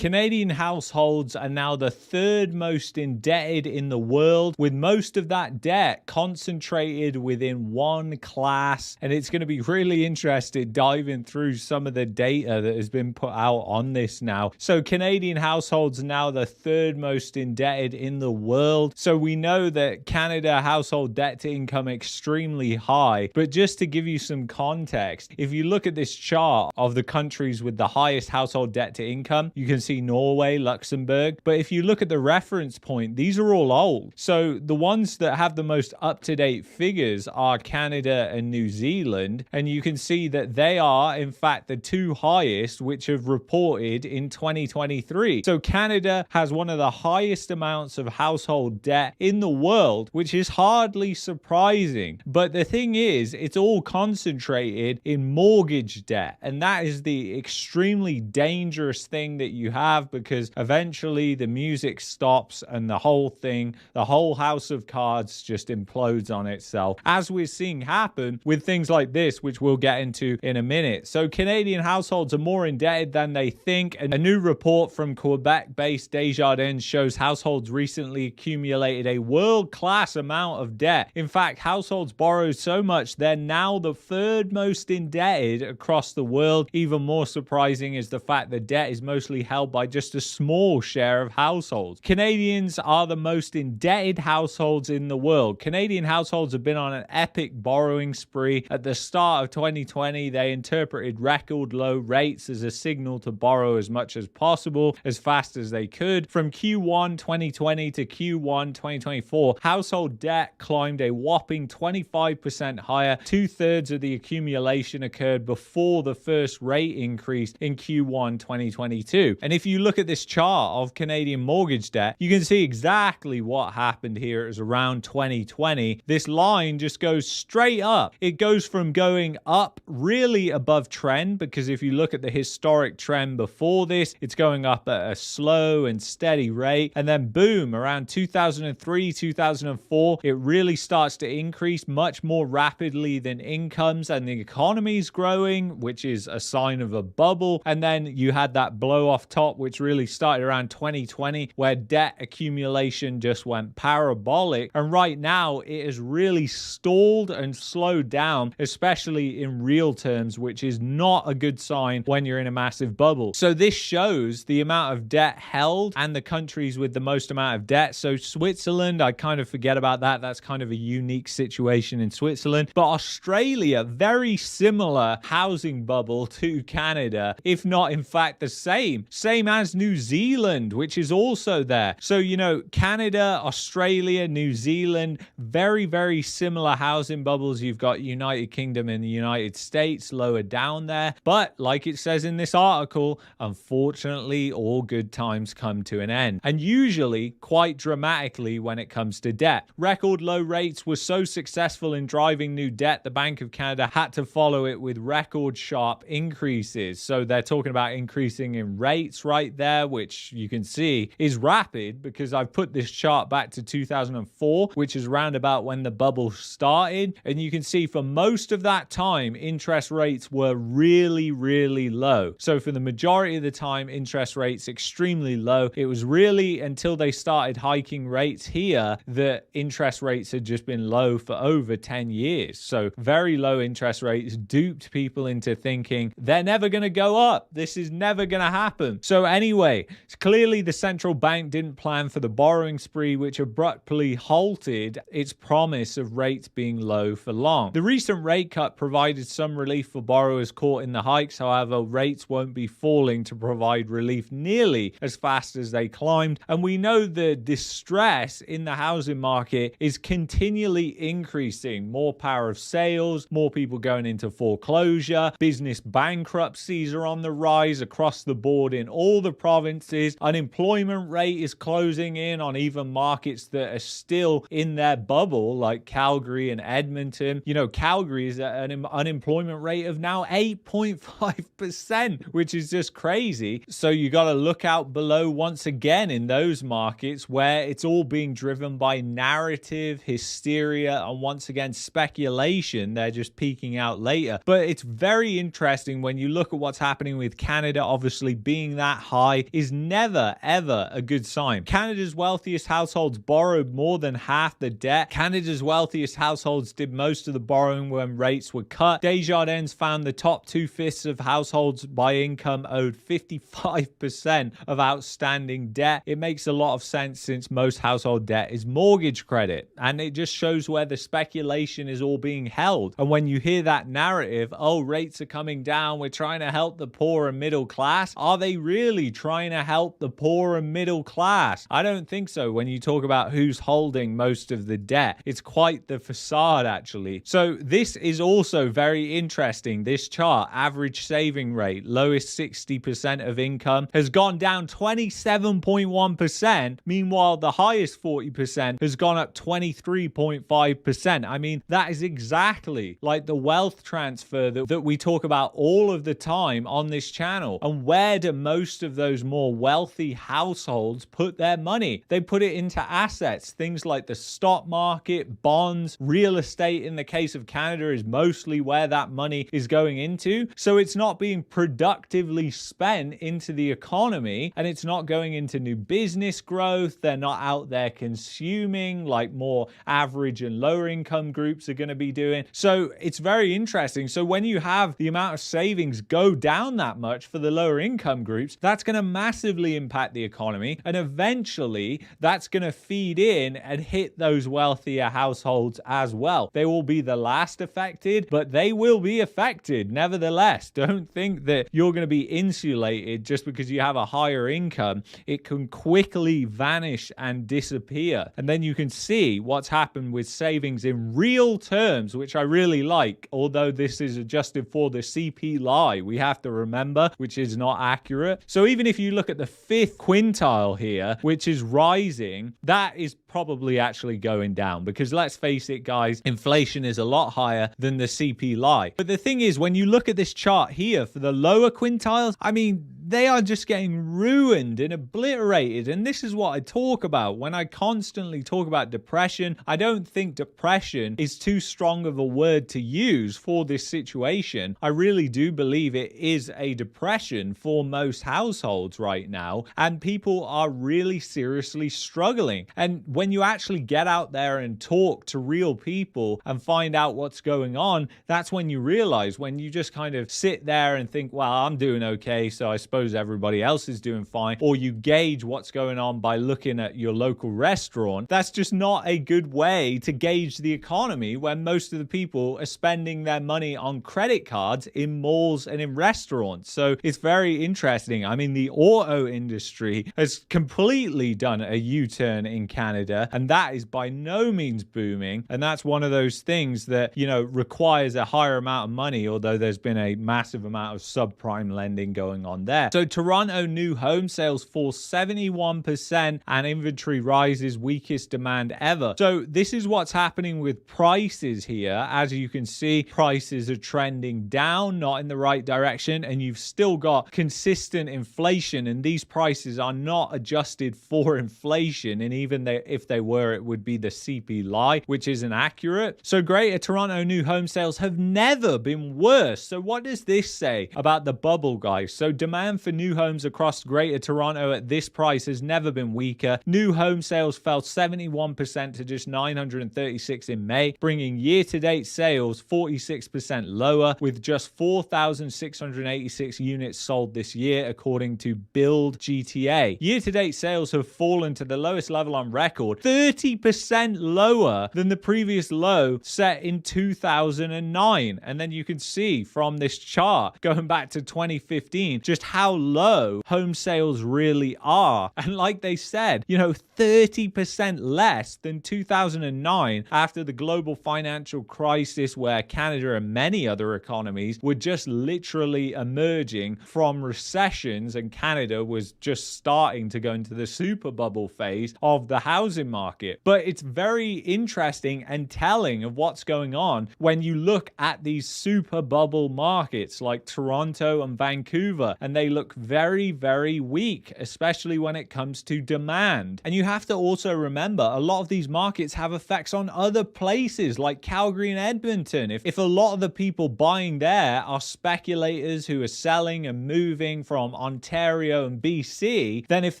Canadian households are now the third most indebted in the world, with most of that debt concentrated within one class. And it's going to be really interesting diving through some of the data that has been put out on this now. So Canadian households are now the third most indebted in the world. So we know that Canada household debt to income extremely high. But just to give you some context, if you look at this chart of the countries with the highest household debt to income, you can see Norway, Luxembourg. But if you look at the reference point, these are all old. So the ones that have the most up-to-date figures are Canada and New Zealand. And you can see that they are, in fact, the two highest, which have reported in 2023. So Canada has one of the highest amounts of household debt in the world, which is hardly surprising. But the thing is, it's all concentrated in mortgage debt. And that is the extremely dangerous thing that you have, because eventually the music stops and the whole thing, the whole house of cards just implodes on itself, as we're seeing happen with things like this, which we'll get into in a minute. So Canadian households are more indebted than they think. And a new report from Quebec-based Desjardins shows households recently accumulated a world-class amount of debt. In fact, households borrowed so much they're now the third most indebted across the world. Even more surprising is the fact that debt is mostly held by just a small share of households. Canadians are the most indebted households in the world. Canadian households have been on an epic borrowing spree. At the start of 2020, they interpreted record low rates as a signal to borrow as much as possible, as fast as they could. From Q1 2020 to Q1 2024, household debt climbed a whopping 25% higher. 2/3 of the accumulation occurred before the first rate increase in Q1 2022. And if you look at this chart of Canadian mortgage debt, you can see exactly what happened here. It was around 2020. This line just goes straight up. It goes from going up really above trend, because if you look at the historic trend before this, it's going up at a slow and steady rate. And then boom, around 2003, 2004, it really starts to increase much more rapidly than incomes, and the economy is growing, which is a sign of a bubble. And then you had that blow off top, which really started around 2020, where debt accumulation just went parabolic. And right now it has really stalled and slowed down, especially in real terms, which is not a good sign when you're in a massive bubble. So this shows the amount of debt held and the countries with the most amount of debt. So Switzerland, I kind of forget about that. That's kind of a unique situation in Switzerland. But Australia, very similar housing bubble to Canada, if not in fact the same as New Zealand, which is also there. So, you know, Canada, Australia, New Zealand, very, very similar housing bubbles. You've got United Kingdom and the United States lower down there. But like it says in this article, unfortunately, all good times come to an end, and usually quite dramatically when it comes to debt. Record low rates were so successful in driving new debt, the Bank of Canada had to follow it with record sharp increases. So they're talking about increasing in rates right there, which you can see is rapid, because I've put this chart back to 2004, which is round about when the bubble started. And you can see for most of that time, interest rates were really, really low. So for the majority of the time, interest rates extremely low. It was really until they started hiking rates here that interest rates had just been low for over 10 years. So very low interest rates duped people into thinking they're never going to go up. This is never going to happen. So anyway, clearly the central bank didn't plan for the borrowing spree, which abruptly halted its promise of rates being low for long. The recent rate cut provided some relief for borrowers caught in the hikes. However, rates won't be falling to provide relief nearly as fast as they climbed. And we know the distress in the housing market is continually increasing. More power of sales, more people going into foreclosure, business bankruptcies are on the rise across the board in all the provinces. Unemployment rate is closing in on even markets that are still in their bubble, like Calgary and Edmonton. You know, Calgary is at an unemployment rate of now 8.5%, which is just crazy. So you got to look out below once again in those markets where it's all being driven by narrative, hysteria, and once again speculation. They're just peaking out later. But it's very interesting when you look at what's happening with Canada, obviously being that that high is never, ever a good sign. Canada's wealthiest households borrowed more than half the debt. Canada's wealthiest households did most of the borrowing when rates were cut. Desjardins found the top 2/5 of households by income owed 55% of outstanding debt. It makes a lot of sense since most household debt is mortgage credit, and it just shows where the speculation is all being held. And when you hear that narrative, oh, rates are coming down, we're trying to help the poor and middle class, are they really trying to help the poor and middle class? I don't think so. When you talk about who's holding most of the debt, it's quite the facade, actually. So this is also very interesting. This chart, average saving rate, lowest 60% of income, has gone down 27.1%. Meanwhile, the highest 40% has gone up 23.5%. I mean, that is exactly like the wealth transfer that we talk about all of the time on this channel. And where do most of those more wealthy households put their money? They put it into assets, things like the stock market, bonds, real estate. In the case of Canada is mostly where that money is going into. So it's not being productively spent into the economy, and it's not going into new business growth. They're not out there consuming like more average and lower income groups are going to be doing. So it's very interesting. So when you have the amount of savings go down that much for the lower income groups, that's going to massively impact the economy, and eventually that's going to feed in and hit those wealthier households as well. They will be the last affected, but they will be affected nevertheless. Don't think that you're going to be insulated just because you have a higher income. It can quickly vanish and disappear. And then you can see what's happened with savings in real terms, which I really like, although this is adjusted for the CPI, we have to remember, which is not accurate. So even if you look at the fifth quintile here, which is rising, that is probably actually going down, because let's face it, guys, inflation is a lot higher than the CPI. But the thing is, when you look at this chart here for the lower quintiles, I mean, they are just getting ruined and obliterated. And this is what I talk about when I constantly talk about depression. I don't think depression is too strong of a word to use for this situation. I really do believe it is a depression for most households right now, and people are really seriously struggling. And when you actually get out there and talk to real people and find out what's going on, that's when you realize, when you just kind of sit there and think, well, I'm doing okay, so I suppose everybody else is doing fine, or you gauge what's going on by looking at your local restaurant. That's just not a good way to gauge the economy when most of the people are spending their money on credit cards in malls and in restaurants. So it's very interesting. I mean, the auto industry has completely done a U-turn in Canada, and that is by no means booming. And that's one of those things that, you know, requires a higher amount of money, although there's been a massive amount of subprime lending going on there. So Toronto new home sales fall 71% and inventory rises, weakest demand ever. So this is what's happening with prices here. As you can see, prices are trending down, not in the right direction, and you've still got consistent inflation, and these prices are not adjusted for inflation, and even if they were, it would be the CPI, which isn't accurate. So Greater Toronto new home sales have never been worse. So what does this say about the bubble, guys? So demand for new homes across Greater Toronto at this price has never been weaker. New home sales fell 71% to just 936 in May, bringing year-to-date sales 46% lower, with just 4,686 units sold this year, according to Build GTA. Year-to-date sales have fallen to the lowest level on record, 30% lower than the previous low set in 2009. And then you can see from this chart, going back to 2015, just how low home sales really are. And like they said, you know, 30% less than 2009, after the global financial crisis, where Canada and many other economies were just literally emerging from recessions, and Canada was just starting to go into the super bubble phase of the housing market. But it's very interesting and telling of what's going on when you look at these super bubble markets like Toronto and Vancouver, and they they look very, very weak, especially when it comes to demand. And you have to also remember, a lot of these markets have effects on other places like Calgary and Edmonton. If a lot of the people buying there are speculators who are selling and moving from Ontario and BC, then if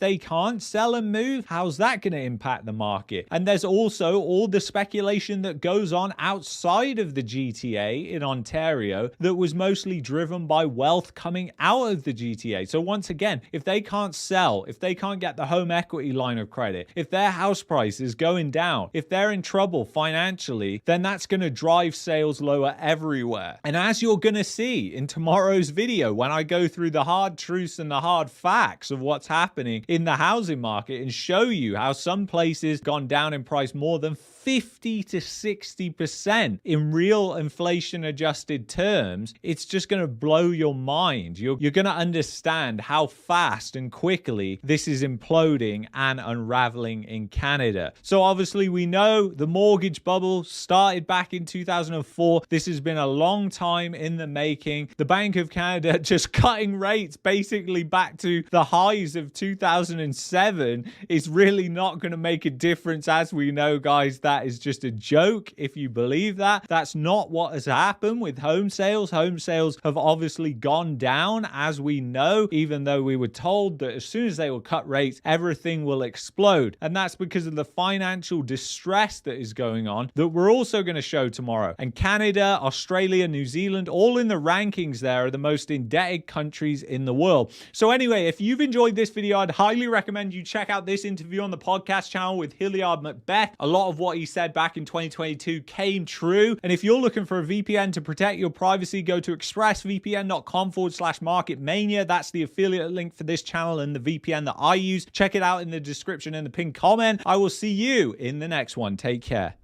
they can't sell and move, how's that going to impact the market? And there's also all the speculation that goes on outside of the GTA in Ontario that was mostly driven by wealth coming out of the GTA. So once again, if they can't sell, if they can't get the home equity line of credit, if their house price is going down, if they're in trouble financially, then that's going to drive sales lower everywhere. And as you're going to see in tomorrow's video, when I go through the hard truths and the hard facts of what's happening in the housing market and show you how some places gone down in price more than 50 to 60% in real inflation adjusted terms, it's just going to blow your mind. You're going to understand how fast and quickly this is imploding and unraveling in Canada. So obviously we know the mortgage bubble started back in 2004. This has been a long time in the making. The Bank of Canada just cutting rates basically back to the highs of 2007 is really not going to make a difference. As we know, guys, that is just a joke if you believe that. That's not what has happened with home sales. Home sales have obviously gone down, as we know, even though we were told that as soon as they will cut rates, everything will explode. And that's because of the financial distress that is going on that we're also going to show tomorrow. And Canada, Australia, New Zealand, all in the rankings there are the most indebted countries in the world. So anyway, if you've enjoyed this video, I'd highly recommend you check out this interview on the podcast channel with Hilliard Macbeth. A lot of what he said back in 2022 came true. And if you're looking for a VPN to protect your privacy, go to expressvpn.com/marketmania. That's the affiliate link for this channel and the VPN that I use. Check it out in the description in the pinned comment. I will see you in the next one. Take care.